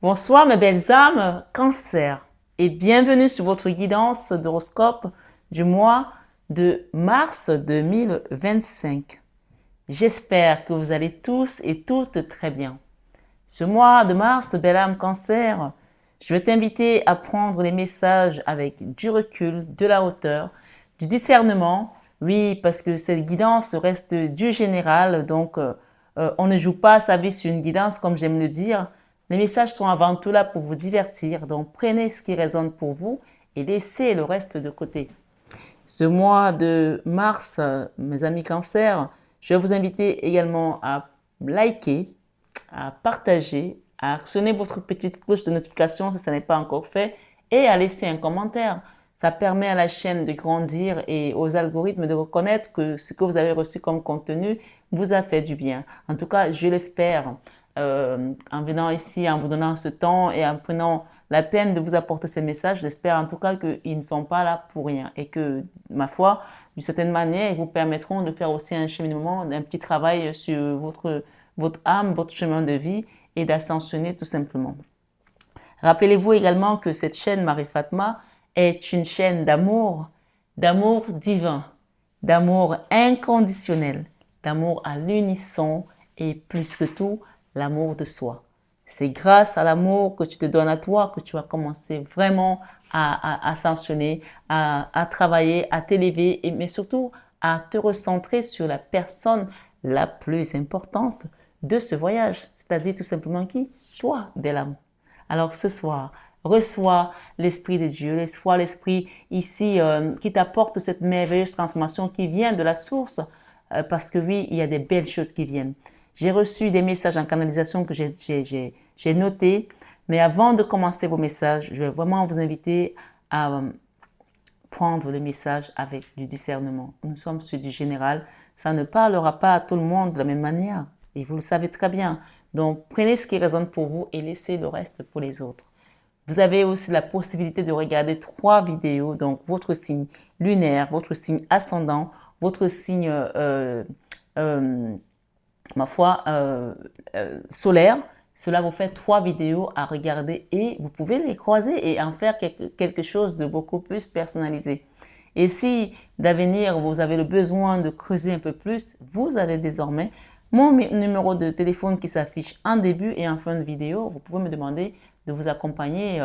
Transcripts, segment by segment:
Bonsoir mes belles âmes, Cancer, et bienvenue sur votre guidance d'horoscope du mois de mars 2025. J'espère que vous allez tous et toutes très bien. Ce mois de mars, belle âme Cancer, je vais t'inviter à prendre les messages avec du recul, de la hauteur, du discernement. Oui, parce que cette guidance reste du général, donc on ne joue pas sa vie sur une guidance comme j'aime le dire. Les messages sont avant tout là pour vous divertir, donc prenez ce qui résonne pour vous et laissez le reste de côté. Ce mois de mars, mes amis Cancer, je vais vous inviter également à liker, à partager, à actionner votre petite cloche de notification si ce n'est pas encore fait et à laisser un commentaire. Ça permet à la chaîne de grandir et aux algorithmes de reconnaître que ce que vous avez reçu comme contenu vous a fait du bien. En tout cas, je l'espère. En venant ici, en vous donnant ce temps et en prenant la peine de vous apporter ces messages, j'espère en tout cas qu'ils ne sont pas là pour rien et que, ma foi, d'une certaine manière, ils vous permettront de faire aussi un cheminement, un petit travail sur votre âme, votre chemin de vie et d'ascensionner tout simplement. Rappelez-vous également que cette chaîne Marie Fatma est une chaîne d'amour divin, d'amour inconditionnel, d'amour à l'unisson et plus que tout, l'amour de soi. C'est grâce à l'amour que tu te donnes à toi que tu vas commencer vraiment à ascensionner, à travailler, à t'élever, mais surtout à te recentrer sur la personne la plus importante de ce voyage. C'est-à-dire tout simplement qui? Toi, bel amour. Alors ce soir, reçois l'Esprit de Dieu, reçois l'Esprit ici qui t'apporte cette merveilleuse transformation qui vient de la source, parce que oui, il y a des belles choses qui viennent. J'ai reçu des messages en canalisation que j'ai notés, mais avant de commencer vos messages, je vais vraiment vous inviter à prendre les messages avec du discernement. Nous sommes sur du général, ça ne parlera pas à tout le monde de la même manière, et vous le savez très bien. Donc, prenez ce qui résonne pour vous et laissez le reste pour les autres. Vous avez aussi la possibilité de regarder 3 vidéos, donc votre signe lunaire, votre signe ascendant, votre signe, ma foi, solaire. Cela vous fait 3 vidéos à regarder et vous pouvez les croiser et en faire quelque chose de beaucoup plus personnalisé. Et si d'avenir vous avez le besoin de creuser un peu plus, vous avez désormais mon numéro de téléphone qui s'affiche en début et en fin de vidéo. Vous pouvez me demander de vous accompagner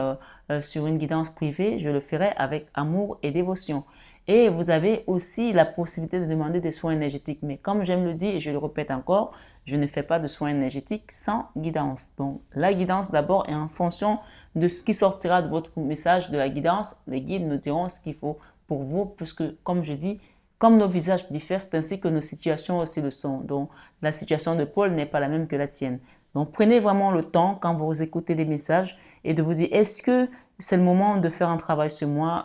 sur une guidance privée. Je le ferai avec amour et dévotion. Et vous avez aussi la possibilité de demander des soins énergétiques. Mais comme j'aime le dire et je le répète encore, je ne fais pas de soins énergétiques sans guidance. Donc la guidance d'abord est en fonction de ce qui sortira de votre message de la guidance. Les guides nous diront ce qu'il faut pour vous, puisque comme je dis, comme nos visages diffèrent, c'est ainsi que nos situations aussi le sont. Donc, la situation de Paul n'est pas la même que la tienne. Donc, prenez vraiment le temps quand vous écoutez des messages et de vous dire, est-ce que c'est le moment de faire un travail sur moi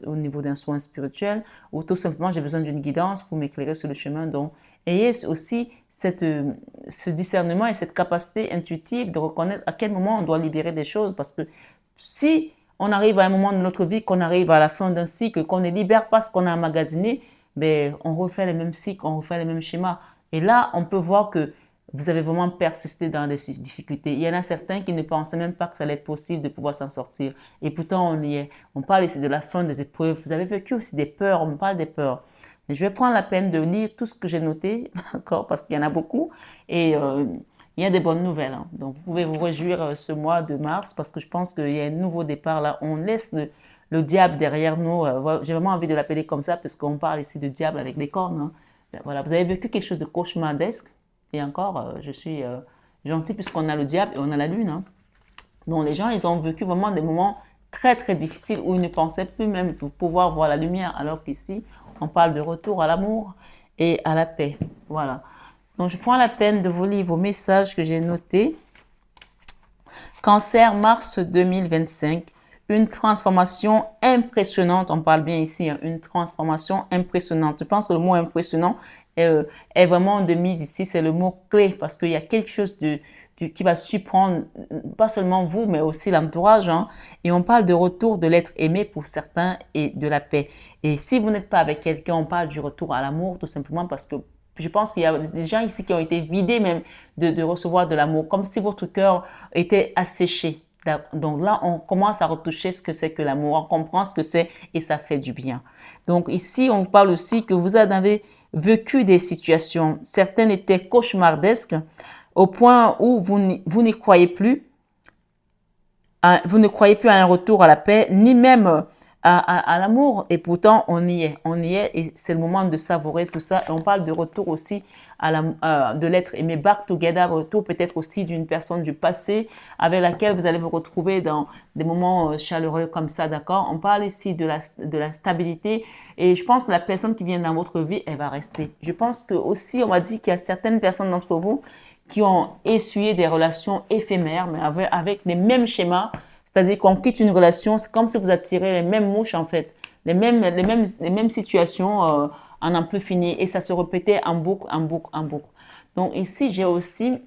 au niveau d'un soin spirituel ou tout simplement j'ai besoin d'une guidance pour m'éclairer sur le chemin. Donc, ayez aussi ce discernement et cette capacité intuitive de reconnaître à quel moment on doit libérer des choses parce que si on arrive à un moment de notre vie, qu'on arrive à la fin d'un cycle, qu'on ne libère pas ce qu'on a emmagasiné, ben, on refait les mêmes cycles, on refait les mêmes schémas. Et là, on peut voir que vous avez vraiment persisté dans des difficultés. Il y en a certains qui ne pensaient même pas que ça allait être possible de pouvoir s'en sortir. Et pourtant, on y est. On parle ici de la fin des épreuves. Vous avez vécu aussi des peurs, on parle des peurs. Mais je vais prendre la peine de lire tout ce que j'ai noté, encore, parce qu'il y en a beaucoup. Et il y a des bonnes nouvelles. Hein. Donc, vous pouvez vous réjouir ce mois de mars, parce que je pense qu'il y a un nouveau départ là. On laisse le diable derrière nous. J'ai vraiment envie de l'appeler comme ça, parce qu'on parle ici de diable avec des cornes. Hein. Voilà, vous avez vécu quelque chose de cauchemardesque. Et encore, je suis gentille puisqu'on a le diable et on a la lune. Hein. Donc les gens, ils ont vécu vraiment des moments très très difficiles où ils ne pensaient plus même pouvoir voir la lumière. Alors qu'ici, on parle de retour à l'amour et à la paix. Voilà. Donc je prends la peine de vous lire vos messages que j'ai notés. Cancer, mars 2025. Une transformation impressionnante. On parle bien ici, hein, une transformation impressionnante. Je pense que le mot impressionnant est vraiment de mise ici. C'est le mot clé parce qu'il y a quelque chose qui va surprendre, pas seulement vous, mais aussi l'entourage. Hein. Et on parle de retour de l'être aimé pour certains et de la paix. Et si vous n'êtes pas avec quelqu'un, on parle du retour à l'amour tout simplement parce que je pense qu'il y a des gens ici qui ont été vidés même de recevoir de l'amour, comme si votre cœur était asséché. Donc là, on commence à retoucher ce que c'est que l'amour, on comprend ce que c'est et ça fait du bien. Donc ici, on vous parle aussi que vous avez vécu des situations, certaines étaient cauchemardesques au point où vous n'y croyez plus, vous ne croyez plus à un retour à la paix, ni même à l'amour. Et pourtant, on y est et c'est le moment de savourer tout ça. Et on parle de retour aussi de l'être aimé, back together, retour peut-être aussi d'une personne du passé avec laquelle vous allez vous retrouver dans des moments chaleureux comme ça, d'accord? On parle ici de la stabilité et je pense que la personne qui vient dans votre vie, elle va rester. Je pense que aussi, on m'a dit qu'il y a certaines personnes d'entre vous qui ont essuyé des relations éphémères, mais avec les mêmes schémas. C'est-à-dire qu'on quitte une relation, c'est comme si vous attirez les mêmes mouches en fait, les mêmes situations en n'en plus finir. Et ça se répétait en boucle, en boucle, en boucle. Donc ici, j'ai aussi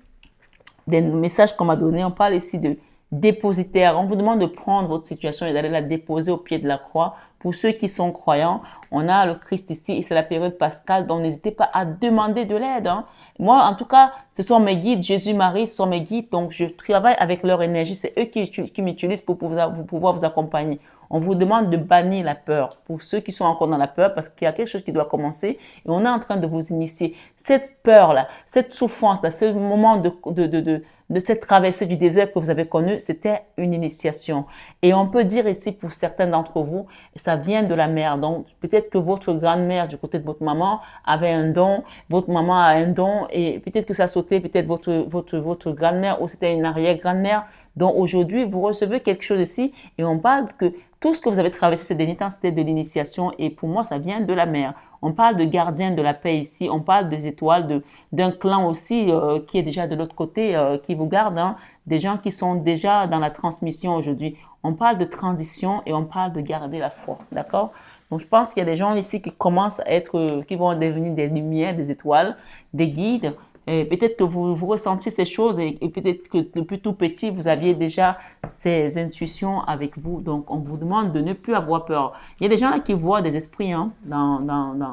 des messages qu'on m'a donnés. On parle ici de dépositaire. On vous demande de prendre votre situation et d'aller la déposer au pied de la croix. Pour ceux qui sont croyants, on a le Christ ici et c'est la période pascale, donc n'hésitez pas à demander de l'aide. Hein. Moi, en tout cas, ce sont mes guides, Jésus-Marie, ce sont mes guides, donc je travaille avec leur énergie. C'est eux qui m'utilisent pour pouvoir vous accompagner. On vous demande de bannir la peur pour ceux qui sont encore dans la peur parce qu'il y a quelque chose qui doit commencer et on est en train de vous initier. Cette peur-là, cette souffrance-là, ce moment de cette traversée du désert que vous avez connue, c'était une initiation. Et on peut dire ici pour certains d'entre vous, ça vient de la mère. Donc peut-être que votre grand-mère du côté de votre maman avait un don, votre maman a un don et peut-être que ça sautait, peut-être votre grand-mère ou c'était une arrière-grand-mère. Donc aujourd'hui, vous recevez quelque chose ici et on parle que tout ce que vous avez traversé ces derniers temps, c'était de l'initiation et pour moi, ça vient de la mer. On parle de gardien de la paix ici, on parle des étoiles, d'un clan aussi qui est déjà de l'autre côté, qui vous garde, hein, des gens qui sont déjà dans la transmission aujourd'hui. On parle de transition et on parle de garder la foi, d'accord? Donc je pense qu'il y a des gens ici qui commencent à être, qui vont devenir des lumières, des étoiles, des guides. Peut-être que vous ressentiez ces choses et peut-être que depuis tout petit, vous aviez déjà ces intuitions avec vous. Donc, on vous demande de ne plus avoir peur. Il y a des gens là qui voient des esprits hein,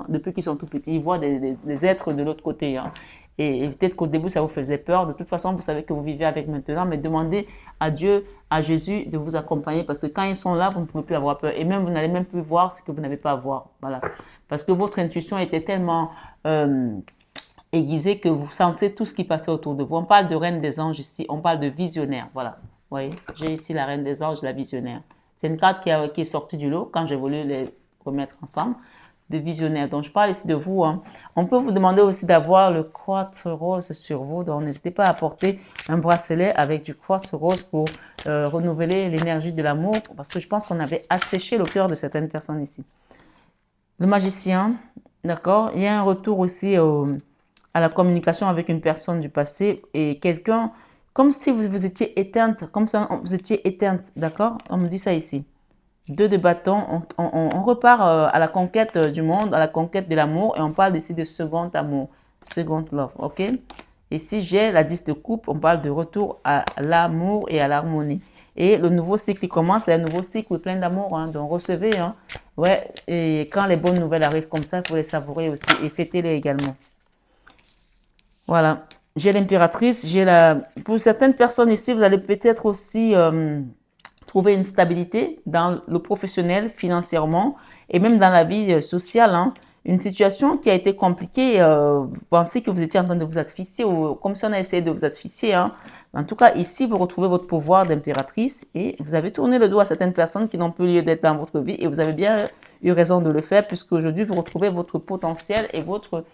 depuis qu'ils sont tout petits. Ils voient des êtres de l'autre côté. Hein. Et peut-être qu'au début, ça vous faisait peur. De toute façon, vous savez que vous vivez avec maintenant, mais demandez à Dieu, à Jésus de vous accompagner parce que quand ils sont là, vous ne pouvez plus avoir peur. Et même, vous n'allez même plus voir ce que vous n'avez pas à voir. Voilà. Parce que votre intuition était tellement aiguisé que vous sentez tout ce qui passait autour de vous. On parle de reine des anges ici, on parle de visionnaire. Voilà. Vous voyez, j'ai ici la reine des anges, la visionnaire. C'est une carte qui est sortie du lot quand j'ai voulu les remettre ensemble. De visionnaire. Donc, je parle ici de vous. Hein. On peut vous demander aussi d'avoir le quartz rose sur vous. Donc, n'hésitez pas à porter un bracelet avec du quartz rose pour renouveler l'énergie de l'amour. Parce que je pense qu'on avait asséché le cœur de certaines personnes ici. Le magicien, d'accord. Il y a un retour aussi à la communication avec une personne du passé et quelqu'un, comme si vous étiez éteinte, comme si vous étiez éteinte, d'accord? On me dit ça ici. 2 de bâton, on repart à la conquête du monde, à la conquête de l'amour et on parle ici de second amour, second love, ok? Ici, j'ai la 10 de coupe, on parle de retour à l'amour et à l'harmonie. Et le nouveau cycle qui commence, c'est un nouveau cycle plein d'amour, hein, donc recevez, hein. Ouais, et quand les bonnes nouvelles arrivent comme ça, il faut les savourer aussi et fêtez-les également. Voilà, j'ai l'impératrice, pour certaines personnes ici, vous allez peut-être aussi trouver une stabilité dans le professionnel, financièrement et même dans la vie sociale. Hein. Une situation qui a été compliquée, vous pensez que vous étiez en train de vous asphyxier ou comme si on a essayé de vous asphyxier. Hein. En tout cas, ici, vous retrouvez votre pouvoir d'impératrice et vous avez tourné le dos à certaines personnes qui n'ont plus lieu d'être dans votre vie et vous avez bien eu raison de le faire puisque aujourd'hui, vous retrouvez votre potentiel et votre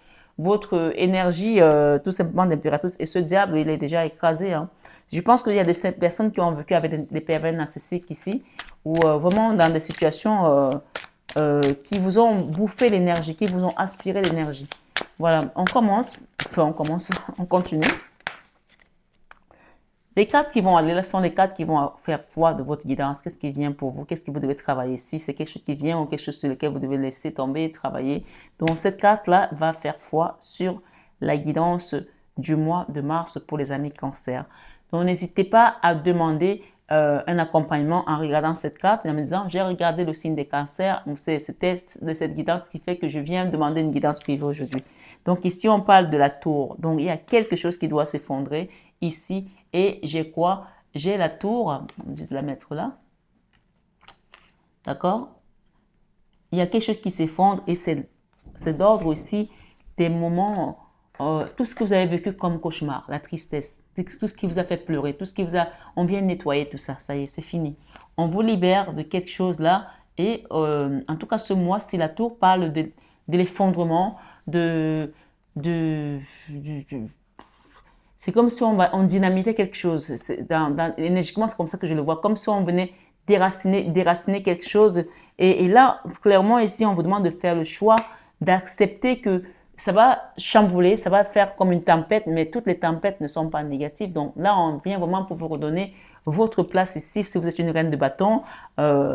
énergie tout simplement d'impératrice. Et ce diable, il est déjà écrasé. Hein. Je pense qu'il y a des personnes qui ont vécu avec des pervers narcissiques ici, ou vraiment dans des situations qui vous ont bouffé l'énergie, qui vous ont aspiré l'énergie. Voilà, on continue. Les cartes qui vont aller là sont les cartes qui vont faire foi de votre guidance. Qu'est-ce qui vient pour vous? Qu'est-ce que vous devez travailler? Si c'est quelque chose qui vient ou quelque chose sur lequel vous devez laisser tomber, travailler. Donc, cette carte-là va faire foi sur la guidance du mois de mars pour les amis cancer. Donc, n'hésitez pas à demander un accompagnement en regardant cette carte et en me disant, j'ai regardé le signe des cancers. C'était de cette guidance qui fait que je viens demander une guidance privée aujourd'hui. Donc, ici, on parle de la tour. Donc, il y a quelque chose qui doit s'effondrer ici. Et j'ai quoi? j'ai la tour, on dit de la mettre là, d'accord? Il y a quelque chose qui s'effondre et c'est d'ordre aussi des moments, tout ce que vous avez vécu comme cauchemar, la tristesse, tout ce qui vous a fait pleurer, tout ce qui vous a, on vient nettoyer tout ça, ça y est, c'est fini. On vous libère de quelque chose là et en tout cas ce mois-ci, la tour parle de l'effondrement, de, c'est comme si on dynamitait quelque chose. Énergiquement, c'est comme ça que je le vois, comme si on venait déraciner quelque chose. Et là, clairement, ici, on vous demande de faire le choix d'accepter que ça va chambouler, ça va faire comme une tempête, mais toutes les tempêtes ne sont pas négatives. Donc là, on vient vraiment pour vous redonner votre place ici. Si vous êtes une reine de bâton,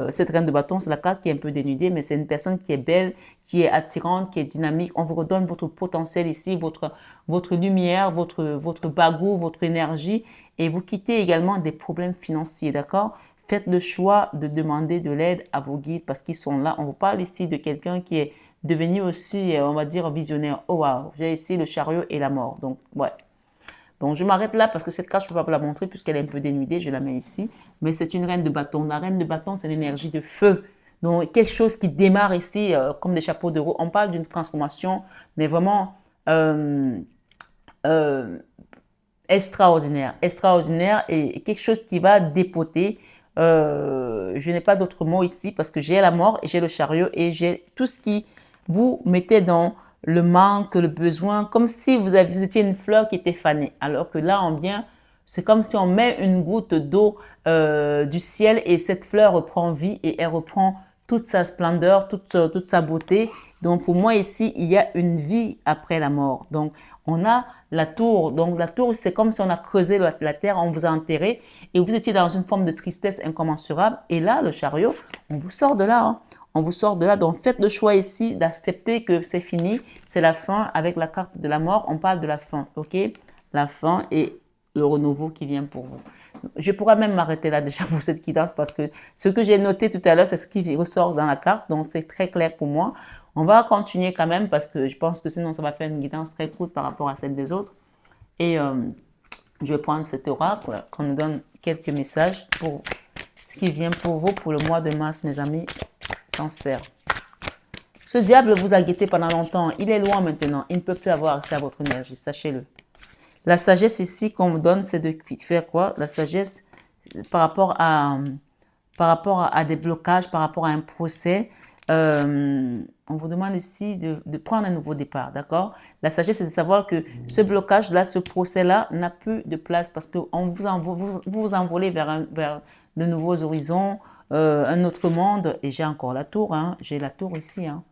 cette reine de bâton, c'est la carte qui est un peu dénudée, mais c'est une personne qui est belle, qui est attirante, qui est dynamique. On vous redonne votre potentiel ici, votre lumière, votre bagou, votre énergie, et vous quittez également des problèmes financiers, d'accord? Faites le choix de demander de l'aide à vos guides parce qu'ils sont là. On vous parle ici de quelqu'un qui est devenu aussi, on va dire, visionnaire. Oh wow, j'ai ici le chariot et la mort. Donc, ouais. Donc, je m'arrête là parce que cette carte, je ne peux pas vous la montrer puisqu'elle est un peu dénudée. Je la mets ici. Mais c'est une reine de bâton. La reine de bâton, c'est l'énergie de feu. Donc, quelque chose qui démarre ici comme des chapeaux de roue. On parle d'une transformation, mais vraiment extraordinaire. Extraordinaire et quelque chose qui va dépoter. Je n'ai pas d'autre mot ici parce que j'ai la mort et j'ai le chariot et j'ai tout ce qui vous mettait dans le manque, le besoin, comme si vous étiez une fleur qui était fanée. Alors que là, on vient, c'est comme si on met une goutte d'eau du ciel et cette fleur reprend vie et elle reprend toute sa splendeur, toute sa beauté. Donc pour moi ici, il y a une vie après la mort. Donc on a la tour. Donc la tour, c'est comme si on a creusé la terre, on vous a enterré et vous étiez dans une forme de tristesse incommensurable. Et là, le chariot, on vous sort de là. Hein. On vous sort de là. Donc faites le choix ici d'accepter que c'est fini, c'est la fin. Avec la carte de la mort, on parle de la fin, ok? La fin et le renouveau qui vient pour vous. Je pourrais même m'arrêter là déjà pour cette guidance parce que ce que j'ai noté tout à l'heure, c'est ce qui ressort dans la carte. Donc, c'est très clair pour moi. On va continuer quand même parce que je pense que sinon, ça va faire une guidance très courte par rapport à celle des autres. Et je vais prendre cet oracle qu'on nous donne quelques messages pour ce qui vient pour vous pour le mois de mars, mes amis Cancer. Ce diable vous a guetté pendant longtemps. Il est loin maintenant. Il ne peut plus avoir accès à votre énergie. Sachez-le. La sagesse ici qu'on vous donne, c'est de faire quoi? La sagesse par rapport à des blocages, par rapport à un procès. On vous demande ici de prendre un nouveau départ, d'accord? La sagesse, c'est de savoir que ce blocage-là, ce procès-là n'a plus de place parce que vous vous envolez vers de nouveaux horizons, un autre monde. Et j'ai encore la tour, hein? J'ai la tour ici, hein?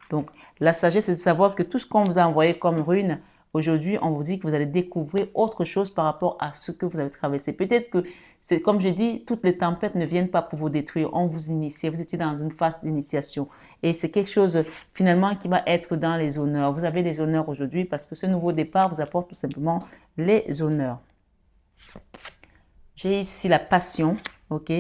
Donc, la sagesse, c'est de savoir que tout ce qu'on vous a envoyé comme rune, aujourd'hui, on vous dit que vous allez découvrir autre chose par rapport à ce que vous avez traversé. Peut-être que, c'est comme je dis, toutes les tempêtes ne viennent pas pour vous détruire. On vous initie, vous étiez dans une phase d'initiation. Et c'est quelque chose, finalement, qui va être dans les honneurs. Vous avez des honneurs aujourd'hui parce que ce nouveau départ vous apporte tout simplement les honneurs. J'ai ici la passion, ok?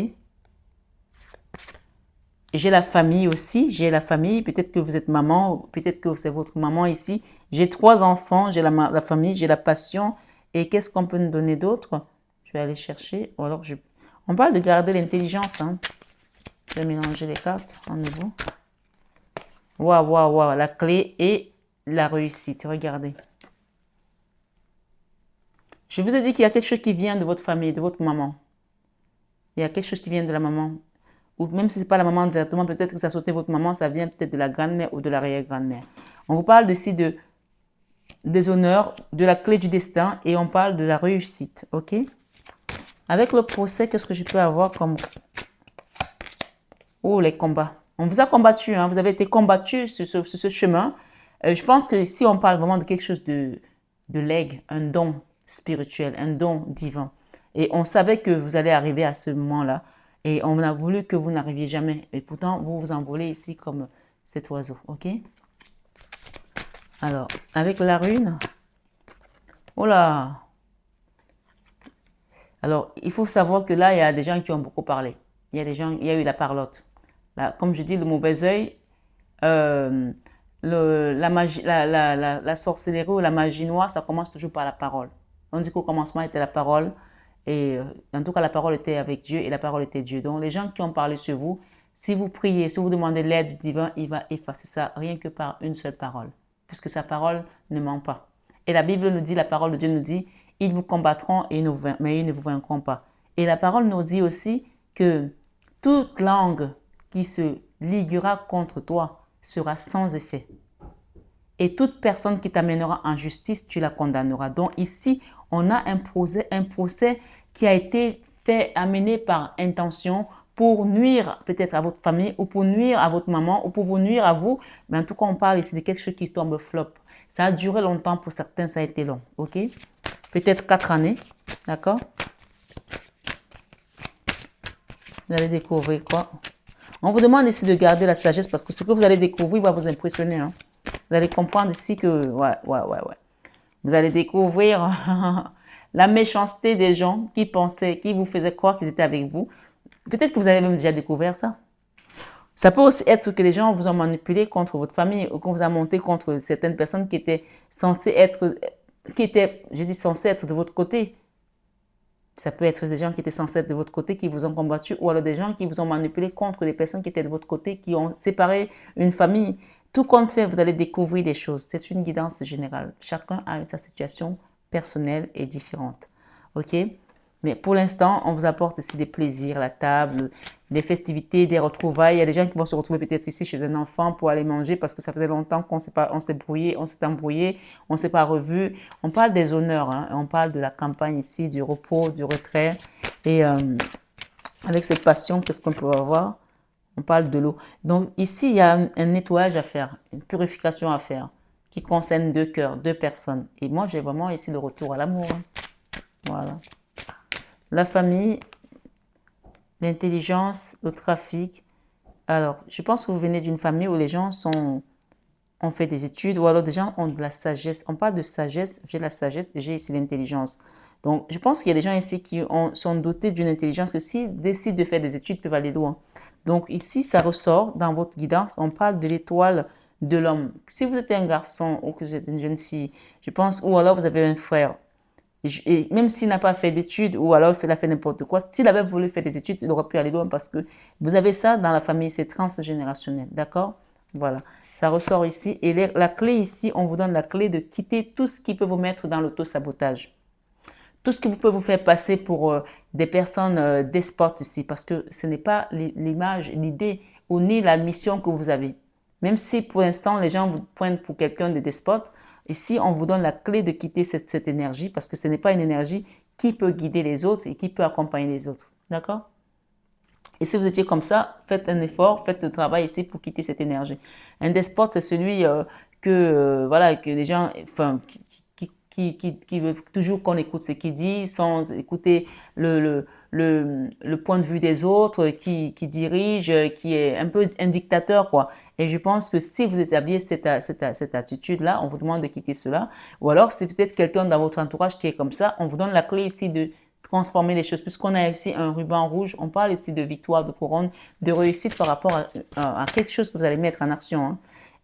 J'ai la famille aussi, j'ai la famille, peut-être que vous êtes maman, peut-être que c'est votre maman ici. J'ai 3 enfants, j'ai la famille, j'ai la passion. Et qu'est-ce qu'on peut nous donner d'autre? Je vais aller chercher. Ou alors on parle de garder l'intelligence. Hein. Je vais mélanger les cartes en nouveau. Waouh, waouh, waouh, la clé et la réussite. Regardez. Je vous ai dit qu'il y a quelque chose qui vient de votre famille, de votre maman. Il y a quelque chose qui vient de la maman. Ou même si ce n'est pas la maman directement, peut-être que ça sautait votre maman, ça vient peut-être de la grand-mère ou de l'arrière-grand-mère. On vous parle ici des honneurs, de la clé du destin et on parle de la réussite, ok? Avec le procès, qu'est-ce que je peux avoir comme... Oh, les combats. On vous a combattu, hein? Vous avez été combattu sur ce chemin. Je pense que ici, on parle vraiment de quelque chose de legs, un don spirituel, un don divin. Et on savait que vous allez arriver à ce moment-là. Et on a voulu que vous n'arriviez jamais. Et pourtant, vous vous envolez ici comme cet oiseau. OK? Alors, avec la rune. Oh là! Alors, il faut savoir que là, il y a des gens qui ont beaucoup parlé. Il y a des gens, il y a eu la parlotte. Là, comme je dis, le mauvais œil, la magie, la sorcellerie ou la magie noire, ça commence toujours par la parole. On dit qu'au commencement était la parole. Et en tout cas, la parole était avec Dieu et la parole était Dieu. Donc, les gens qui ont parlé sur vous, si vous priez, si vous demandez l'aide du divin, il va effacer ça rien que par une seule parole. Puisque sa parole ne ment pas. Et la Bible nous dit, la parole de Dieu nous dit, ils vous combattront, mais ils ne vous vaincront pas. Et la parole nous dit aussi que toute langue qui se liguera contre toi sera sans effet. Et toute personne qui t'amènera en justice, tu la condamneras. Donc ici, on a un procès qui a été fait, amené par intention pour nuire peut-être à votre famille ou pour nuire à votre maman ou pour vous nuire à vous. Mais en tout cas, on parle ici de quelque chose qui tombe flop. Ça a duré longtemps pour certains, ça a été long. Ok? Peut-être 4 années. D'accord? Vous allez découvrir quoi? On vous demande ici de garder la sagesse parce que ce que vous allez découvrir va vous impressionner. Hein? Vous allez comprendre ici que, ouais. Vous allez découvrir la méchanceté des gens qui pensaient, qui vous faisaient croire qu'ils étaient avec vous. Peut-être que vous avez même déjà découvert ça. Ça peut aussi être que les gens vous ont manipulé contre votre famille ou qu'on vous a monté contre certaines personnes qui étaient censées être, censées être de votre côté. Ça peut être des gens qui étaient censés être de votre côté, qui vous ont combattu, ou alors des gens qui vous ont manipulé contre des personnes qui étaient de votre côté, qui ont séparé une famille. Tout compte fait, vous allez découvrir des choses. C'est une guidance générale. Chacun a sa situation personnelle et différente. OK? Mais pour l'instant, on vous apporte ici des plaisirs, la table, des festivités, des retrouvailles. Il y a des gens qui vont se retrouver peut-être ici chez un enfant pour aller manger parce que ça faisait longtemps qu'on s'est embrouillé, on ne s'est pas revu. On parle des honneurs, hein, on parle de la campagne ici, du repos, du retrait. Et avec cette passion, qu'est-ce qu'on peut avoir? On parle de l'eau. Donc ici, il y a un nettoyage à faire, une purification à faire qui concerne 2 cœurs, 2 personnes. Et moi, j'ai vraiment ici le retour à l'amour. Hein. Voilà. La famille, l'intelligence, le trafic. Alors, je pense que vous venez d'une famille où les gens ont fait des études ou alors des gens ont de la sagesse. On parle de sagesse, j'ai la sagesse et j'ai ici l'intelligence. Donc, je pense qu'il y a des gens ici qui sont dotés d'une intelligence que s'ils décident de faire des études, peuvent aller loin. Donc, ici, ça ressort dans votre guidance. On parle de l'étoile de l'homme. Si vous êtes un garçon ou que vous êtes une jeune fille, je pense, ou alors vous avez un frère, et même s'il n'a pas fait d'études ou alors il a fait n'importe quoi, s'il avait voulu faire des études, il aurait pu aller loin parce que vous avez ça dans la famille, c'est transgénérationnel, d'accord? Voilà, ça ressort ici. Et la clé ici, on vous donne la clé de quitter tout ce qui peut vous mettre dans l'auto-sabotage. Tout ce qui peut vous faire passer pour des personnes despotes ici parce que ce n'est pas l'image, l'idée ou ni la mission que vous avez. Même si pour l'instant les gens vous pointent pour quelqu'un de despote, ici on vous donne la clé de quitter cette énergie parce que ce n'est pas une énergie qui peut guider les autres et qui peut accompagner les autres. D'accord? Et si vous étiez comme ça, faites un effort, faites le travail ici pour quitter cette énergie. Un despote, c'est celui voilà, que les gens, enfin, qui veut toujours qu'on écoute ce qu'il dit sans écouter le point de vue des autres, qui dirige, qui est un peu un dictateur, quoi. Et je pense que si vous établiez cette attitude-là, on vous demande de quitter cela. Ou alors, c'est peut-être quelqu'un dans votre entourage qui est comme ça, on vous donne la clé ici de transformer les choses. Puisqu'on a ici un ruban rouge, on parle ici de victoire, de couronne, de réussite par rapport à quelque chose que vous allez mettre en action. Hein.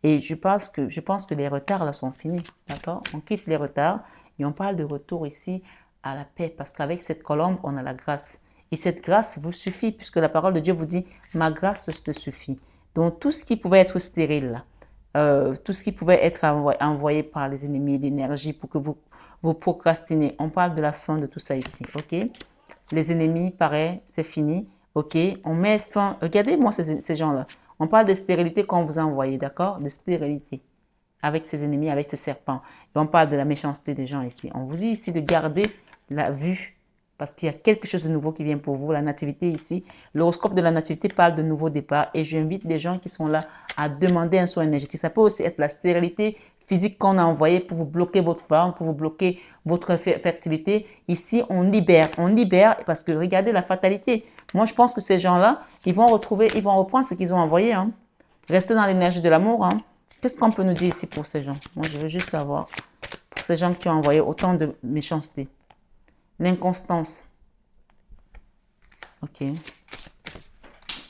Et je pense que les retards là sont finis, d'accord? On quitte les retards et on parle de retour ici à la paix parce qu'avec cette colombe, on a la grâce. Et cette grâce vous suffit puisque la parole de Dieu vous dit, ma grâce te suffit. Donc tout ce qui pouvait être stérile là, tout ce qui pouvait être envoyé par les ennemis, l'énergie pour que vous procrastinez. On parle de la fin de tout ça ici, ok? Les ennemis, pareil, c'est fini, ok? On met fin, regardez-moi ces gens-là. On parle de stérilité qu'on vous a envoyé, d'accord? De stérilité avec ses ennemis, avec ses serpents. Et on parle de la méchanceté des gens ici. On vous dit ici de garder la vue parce qu'il y a quelque chose de nouveau qui vient pour vous. La nativité ici, l'horoscope de la nativité parle de nouveau départ et j'invite les gens qui sont là à demander un soin énergétique. Ça peut aussi être la stérilité physique qu'on a envoyée pour vous bloquer votre forme, pour vous bloquer votre fertilité. Ici, on libère parce que regardez la fatalité. Moi, je pense que ces gens-là, ils vont reprendre ce qu'ils ont envoyé. Hein. Restez dans l'énergie de l'amour. Hein. Qu'est-ce qu'on peut nous dire ici pour ces gens? Moi, je veux juste l'avoir. Pour ces gens qui ont envoyé autant de méchanceté. L'inconstance. Ok.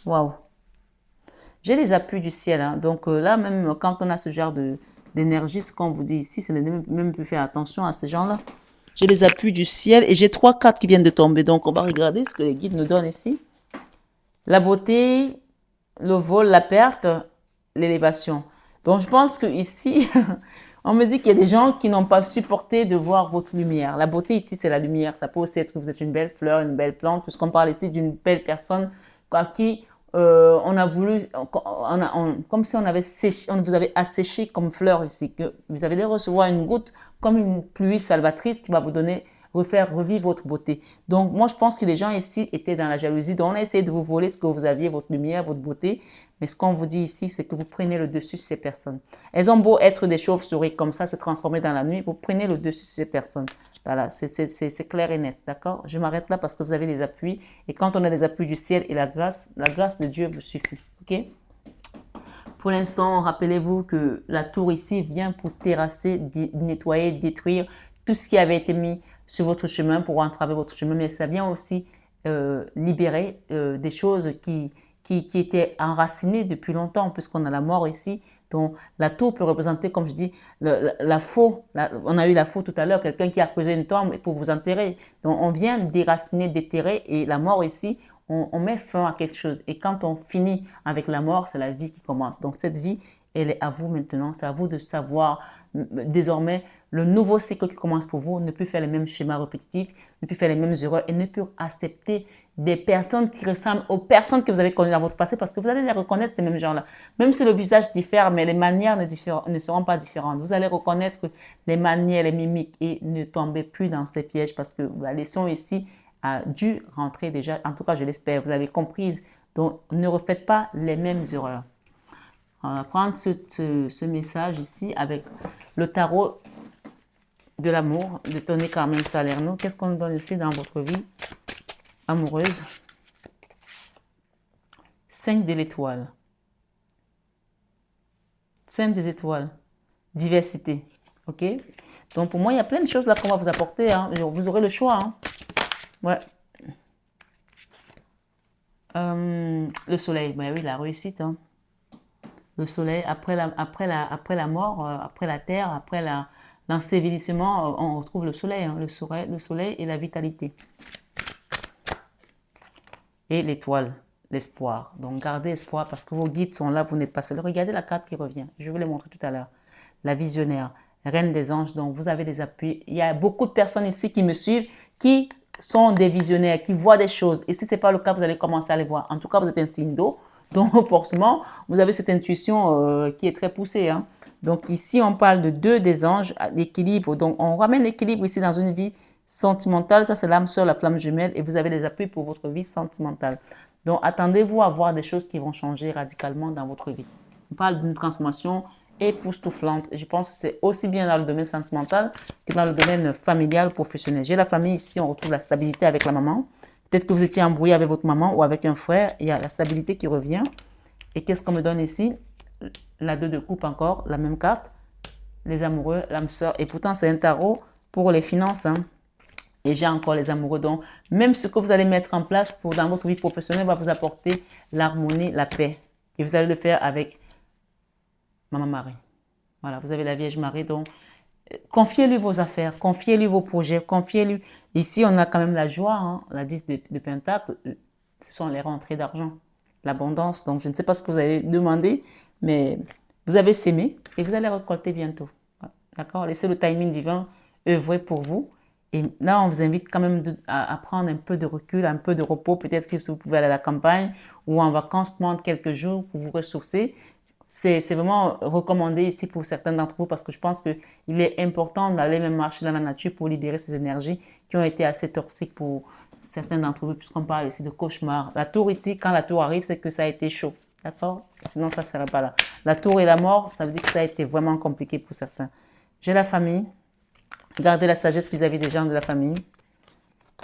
Waouh. J'ai les appuis du ciel. Hein. Donc là, même quand on a ce genre d'énergie, ce qu'on vous dit ici, c'est de même plus faire attention à ces gens-là. J'ai les appuis du ciel et j'ai 3 cartes qui viennent de tomber. Donc, on va regarder ce que les guides nous donnent ici. La beauté, le vol, la perte, l'élévation. Donc, je pense que ici, on me dit qu'il y a des gens qui n'ont pas supporté de voir votre lumière. La beauté ici, c'est la lumière. Ça peut aussi être que vous êtes une belle fleur, une belle plante, puisqu'on parle ici d'une belle personne à qui on a voulu, comme si on avait séché, on vous avait asséché comme fleur ici, que vous avez de recevoir une goutte comme une pluie salvatrice qui va vous donner refaire revivre votre beauté. Donc, moi, je pense que les gens ici étaient dans la jalousie. Donc, on a essayé de vous voler ce que vous aviez, votre lumière, votre beauté. Mais ce qu'on vous dit ici, c'est que vous prenez le dessus sur ces personnes. Elles ont beau être des chauves-souris comme ça, se transformer dans la nuit, vous prenez le dessus sur ces personnes. Voilà, c'est clair et net, d'accord? Je m'arrête là parce que vous avez des appuis. Et quand on a les appuis du ciel et la grâce de Dieu vous suffit, ok? Pour l'instant, rappelez-vous que la tour ici vient pour terrasser, nettoyer, détruire tout ce qui avait été mis sur votre chemin pour entraver votre chemin, mais ça vient aussi libérer des choses qui étaient enracinées depuis longtemps, puisqu'on a la mort ici. Donc, la tour peut représenter, comme je dis, la faux. On a eu la faux tout à l'heure, quelqu'un qui a creusé une tombe pour vous enterrer. Donc, on vient déraciner, déterrer, et la mort ici, on met fin à quelque chose. Et quand on finit avec la mort, c'est la vie qui commence. Donc, cette vie, elle est à vous maintenant. C'est à vous de savoir désormais le nouveau cycle qui commence pour vous, ne plus faire les mêmes schémas répétitifs, ne plus faire les mêmes erreurs et ne plus accepter des personnes qui ressemblent aux personnes que vous avez connues dans votre passé parce que vous allez les reconnaître, ces mêmes gens-là. Même si le visage diffère, mais les manières ne seront pas différentes. Vous allez reconnaître les manières, les mimiques et ne tombez plus dans ces pièges parce que la leçon ici a dû rentrer déjà. En tout cas, je l'espère. Vous avez compris. Donc, ne refaites pas les mêmes erreurs. On va prendre ce message ici avec le tarot de l'amour de Tony Carmen Salerno. Qu'est-ce qu'on donne ici dans votre vie amoureuse? 5 de l'étoile. 5 des étoiles. Diversité. Ok? Donc, pour moi, il y a plein de choses là qu'on va vous apporter. Hein. Vous aurez le choix. Hein. Ouais. Le soleil. Ben oui, la réussite. Hein. Le soleil, après la mort, après la terre, après l'ensevelissement, on retrouve le soleil, hein, le soleil et la vitalité. Et l'étoile, l'espoir. Donc, gardez espoir parce que vos guides sont là, vous n'êtes pas seul. Regardez la carte qui revient. Je vous l'ai montré tout à l'heure. La visionnaire, reine des anges. Donc, vous avez des appuis. Il y a beaucoup de personnes ici qui me suivent, qui sont des visionnaires, qui voient des choses. Et si ce n'est pas le cas, vous allez commencer à les voir. En tout cas, vous êtes un signe d'eau. Donc, forcément, vous avez cette intuition qui est très poussée. Hein. Donc, ici, on parle de 2 des anges, l'équilibre. Donc, on ramène l'équilibre ici dans une vie sentimentale. Ça, c'est l'âme sœur, la flamme jumelle. Et vous avez des appuis pour votre vie sentimentale. Donc, attendez-vous à voir des choses qui vont changer radicalement dans votre vie. On parle d'une transformation époustouflante. Je pense que c'est aussi bien dans le domaine sentimental que dans le domaine familial, professionnel. J'ai la famille ici, on retrouve la stabilité avec la maman. Peut-être que vous étiez embrouillé avec votre maman ou avec un frère. Il y a la stabilité qui revient. Et qu'est-ce qu'on me donne ici? La 2 de coupe encore, la même carte. Les amoureux, l'âme sœur. Et pourtant, c'est un tarot pour les finances. Hein. Et j'ai encore les amoureux. Donc, même ce que vous allez mettre en place dans votre vie professionnelle va vous apporter l'harmonie, la paix. Et vous allez le faire avec Maman Marie. Voilà, vous avez la Vierge Marie. Donc, confiez-lui vos affaires, confiez-lui vos projets, confiez-lui. Ici, on a quand même la joie, hein, la 10 de Pentacle. Ce sont les rentrées d'argent, l'abondance. Donc, je ne sais pas ce que vous avez demandé, mais vous avez sémé et vous allez récolter bientôt. D'accord? Laissez le timing divin œuvrer pour vous. Et là, on vous invite quand même à prendre un peu de recul, un peu de repos. Peut-être que si vous pouvez aller à la campagne ou en vacances, prendre quelques jours pour vous ressourcer. C'est vraiment recommandé ici pour certains d'entre vous parce que je pense qu'il est important d'aller même marcher dans la nature pour libérer ces énergies qui ont été assez toxiques pour certains d'entre vous puisqu'on parle ici de cauchemar. La tour ici, quand la tour arrive, c'est que ça a été chaud. D'accord? Sinon, ça ne serait pas là. La tour et la mort, ça veut dire que ça a été vraiment compliqué pour certains. J'ai la famille. Gardez la sagesse vis-à-vis des gens de la famille.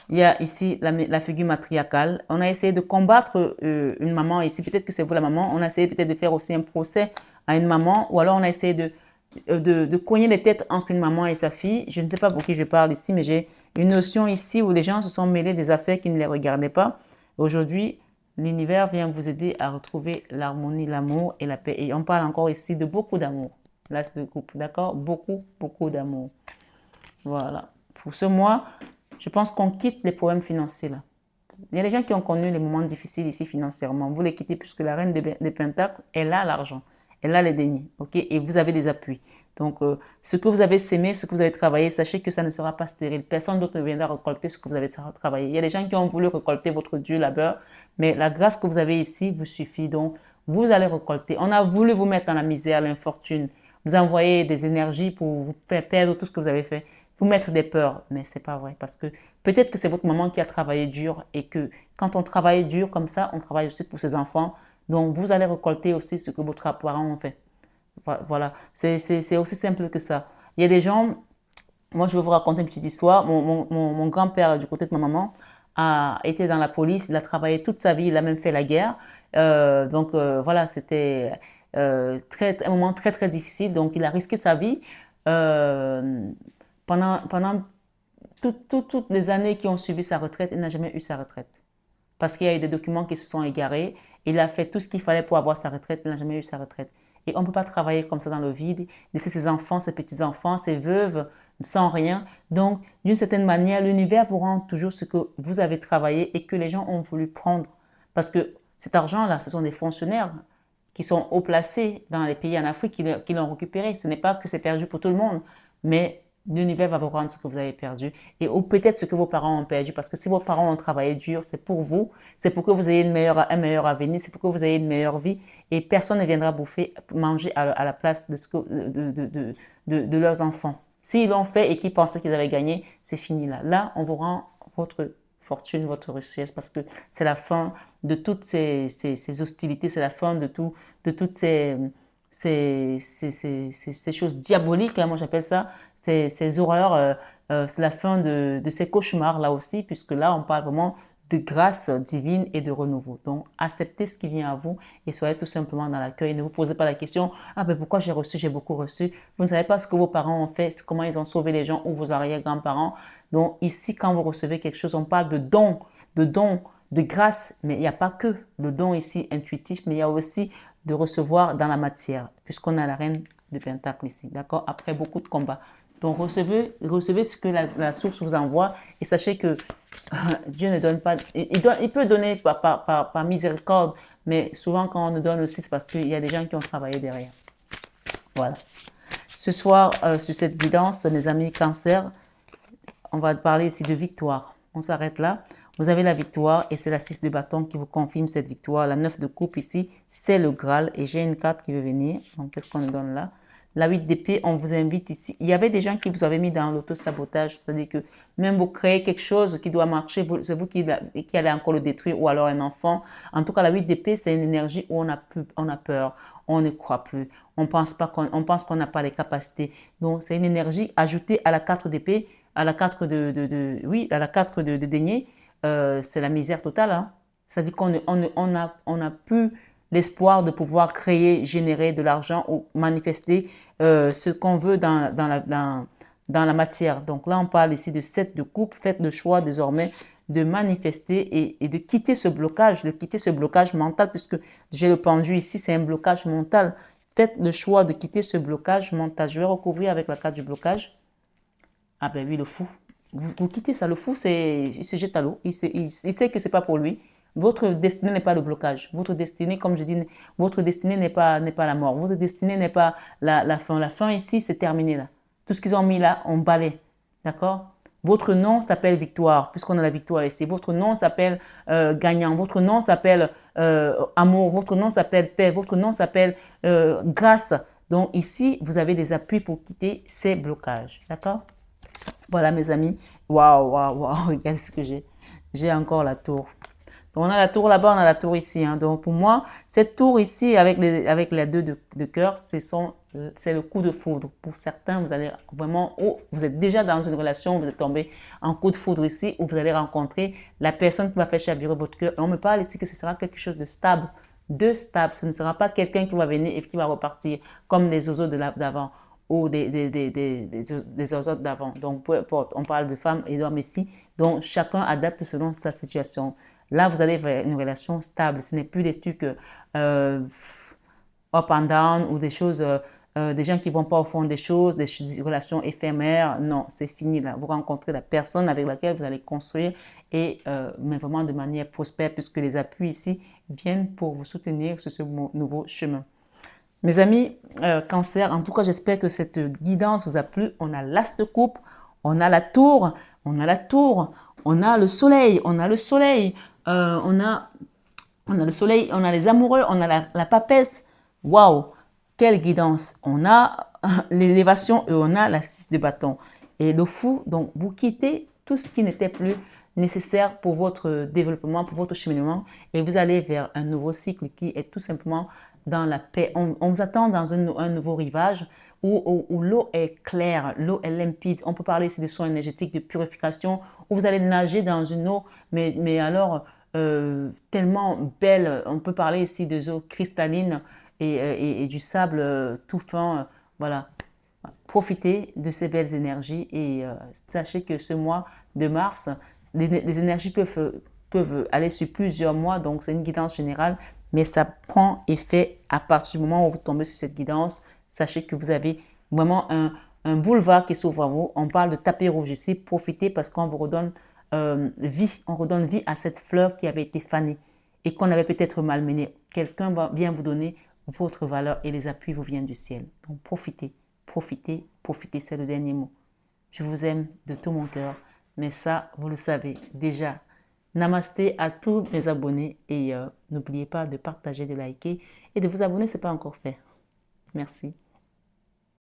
Il y a ici la figure matriarcale. On a essayé de combattre une maman ici. Peut-être que c'est vous la maman. On a essayé peut-être de faire aussi un procès à une maman. Ou alors on a essayé de cogner les têtes entre une maman et sa fille. Je ne sais pas pour qui je parle ici, mais j'ai une notion ici où les gens se sont mêlés des affaires qui ne les regardaient pas. Aujourd'hui, l'univers vient vous aider à retrouver l'harmonie, l'amour et la paix. Et on parle encore ici de beaucoup d'amour. L'as de couple, d'accord? Beaucoup, beaucoup d'amour. Voilà. pour ce mois, je pense qu'on quitte les problèmes financiers là. Il y a des gens qui ont connu les moments difficiles ici financièrement. Vous les quittez puisque la reine des Pentacles, elle a l'argent. Elle a les deniers. Ok. Et vous avez des appuis. Donc, ce que vous avez sémé, ce que vous avez travaillé, sachez que ça ne sera pas stérile. Personne d'autre ne viendra récolter ce que vous avez travaillé. Il y a des gens qui ont voulu récolter votre dur labeur, mais la grâce que vous avez ici vous suffit. Donc, vous allez récolter. On a voulu vous mettre dans la misère, l'infortune, vous envoyer des énergies pour vous faire perdre tout ce que vous avez fait, vous mettre des peurs, mais c'est pas vrai parce que peut-être que c'est votre maman qui a travaillé dur et que quand on travaille dur comme ça, on travaille aussi pour ses enfants. Donc, vous allez récolter aussi ce que vos parents ont fait. Voilà, c'est aussi simple que ça. Il y a des gens, moi je vais vous raconter une petite histoire. Mon grand-père du côté de ma maman a été dans la police, il a travaillé toute sa vie, il a même fait la guerre. Voilà, c'était un moment très très difficile. Donc il a risqué sa vie pendant toutes les années qui ont suivi sa retraite, il n'a jamais eu sa retraite. Parce qu'il y a eu des documents qui se sont égarés. Il a fait tout ce qu'il fallait pour avoir sa retraite, il n'a jamais eu sa retraite. Et on ne peut pas travailler comme ça dans le vide, laisser ses enfants, ses petits-enfants, ses veuves sans rien. Donc, d'une certaine manière, l'univers vous rend toujours ce que vous avez travaillé et que les gens ont voulu prendre. Parce que cet argent-là, ce sont des fonctionnaires qui sont haut placés dans les pays en Afrique qui l'ont récupéré. Ce n'est pas que c'est perdu pour tout le monde, mais l'univers va vous rendre ce que vous avez perdu et ou peut-être ce que vos parents ont perdu parce que si vos parents ont travaillé dur, c'est pour vous, c'est pour que vous ayez un meilleur avenir, c'est pour que vous ayez une meilleure vie et personne ne viendra manger à la place de leurs enfants. S'ils l'ont fait et qu'ils pensaient qu'ils avaient gagné, c'est fini là. Là, on vous rend votre fortune, votre richesse parce que c'est la fin de toutes ces hostilités, c'est la fin de toutes ces choses diaboliques, hein, moi j'appelle ça, ces horreurs, c'est la fin de ces cauchemars là aussi, puisque là on parle vraiment de grâce divine et de renouveau. Donc acceptez ce qui vient à vous et soyez tout simplement dans l'accueil. Ne vous posez pas la question, ah ben pourquoi j'ai reçu, j'ai beaucoup reçu. Vous ne savez pas ce que vos parents ont fait, comment ils ont sauvé les gens ou vos arrière-grands-parents. Donc ici quand vous recevez quelque chose, on parle de don, de grâce, mais il n'y a pas que le don ici intuitif, mais il y a aussi de recevoir dans la matière, puisqu'on a la reine de Pentacle ici, d'accord? Après beaucoup de combats. Donc, recevez ce que la source vous envoie et sachez que Dieu ne donne pas, il peut donner par miséricorde, mais souvent quand on nous donne aussi, c'est parce qu'il y a des gens qui ont travaillé derrière. Voilà. Ce soir, sur cette guidance, mes amis Cancer, on va parler ici de victoire. On s'arrête là. Vous avez la victoire et c'est la 6 de bâton qui vous confirme cette victoire. La 9 de coupe ici, c'est le Graal et j'ai une carte qui veut venir. Donc, qu'est-ce qu'on nous donne là? La 8 d'épée, on vous invite ici. Il y avait des gens qui vous avaient mis dans l'auto-sabotage, c'est-à-dire que même vous créez quelque chose qui doit marcher, c'est vous qui allez encore le détruire ou alors un enfant. En tout cas, la 8 d'épée, c'est une énergie où on a peur, on ne croit plus, on pense qu'on n'a pas les capacités. Donc, c'est une énergie ajoutée à la 4 d'épée, à la 4 à la 4 de denier. C'est la misère totale. Hein. C'est-à-dire qu'on a plus l'espoir de pouvoir créer, générer de l'argent ou manifester ce qu'on veut dans la matière. Donc là, on parle ici de 7 de coupe. Faites le choix désormais de manifester et de quitter ce blocage mental, puisque j'ai le pendu ici, c'est un blocage mental. Faites le choix de quitter ce blocage mental. Je vais recouvrir avec la carte du blocage. Ah ben oui, le fou. Vous quittez ça. Le fou, il se jette à l'eau. Il sait que ce n'est pas pour lui. Votre destinée n'est pas le blocage. Votre destinée, comme je dis, votre destinée n'est pas la mort. Votre destinée n'est pas la fin. La fin ici, c'est terminé là. Tout ce qu'ils ont mis là, on balaie. D'accord? Votre nom s'appelle victoire, puisqu'on a la victoire ici. Votre nom s'appelle gagnant. Votre nom s'appelle amour. Votre nom s'appelle paix. Votre nom s'appelle grâce. Donc ici, vous avez des appuis pour quitter ces blocages. D'accord? Voilà mes amis. Waouh, waouh, waouh. Regardez ce que j'ai. J'ai encore la tour. Donc, on a la tour là-bas, on a la tour ici. Hein. Donc pour moi, cette tour ici, avec les deux de cœur, c'est le coup de foudre. Pour certains, vous allez vraiment, vous êtes déjà dans une relation, vous êtes tombé en coup de foudre ici, où vous allez rencontrer la personne qui va faire chavirer votre cœur. Et on me parle ici que ce sera quelque chose de stable. Ce ne sera pas quelqu'un qui va venir et qui va repartir comme les oiseaux d'avant ou des oiseaux d'avant. Donc, peu importe, on parle de femmes et d'hommes ici. Donc, chacun adapte selon sa situation. Là, vous allez vers une relation stable. Ce n'est plus des trucs up and down ou des choses des gens qui ne vont pas au fond des choses, des relations éphémères. Non, c'est fini là. Vous rencontrez la personne avec laquelle vous allez construire et mais vraiment de manière prospère puisque les appuis ici viennent pour vous soutenir sur ce nouveau chemin. Mes amis, Cancer, en tout cas, j'espère que cette guidance vous a plu. On a l'as de coupe, on a la tour, on a la tour, on a le soleil, on a le soleil, on a le soleil, on a les amoureux, on a la papesse. Waouh, quelle guidance. On a l'élévation et on a la 6 de bâton. Et le fou, donc vous quittez tout ce qui n'était plus nécessaire pour votre développement, pour votre cheminement et vous allez vers un nouveau cycle qui est tout simplement dans la paix. On vous attend dans un nouveau rivage où l'eau est claire, l'eau est limpide. On peut parler ici de soins énergétiques, de purification, où vous allez nager dans une eau, mais alors tellement belle. On peut parler ici des eaux cristallines et du sable tout fin. Voilà. Profitez de ces belles énergies et sachez que ce mois de mars, les énergies peuvent aller sur plusieurs mois, donc c'est une guidance générale, mais ça prend effet à partir du moment où vous tombez sur cette guidance. Sachez que vous avez vraiment un boulevard qui s'ouvre à vous. On parle de tapis rouge ici. Profitez parce qu'on vous redonne vie. On redonne vie à cette fleur qui avait été fanée et qu'on avait peut-être malmenée. Quelqu'un vient vous donner votre valeur et les appuis vous viennent du ciel. Donc profitez, profitez, profitez. C'est le dernier mot. Je vous aime de tout mon cœur. Mais ça, vous le savez déjà. Namasté à tous mes abonnés et n'oubliez pas de partager, de liker et de vous abonner si ce n'est pas encore fait. Merci.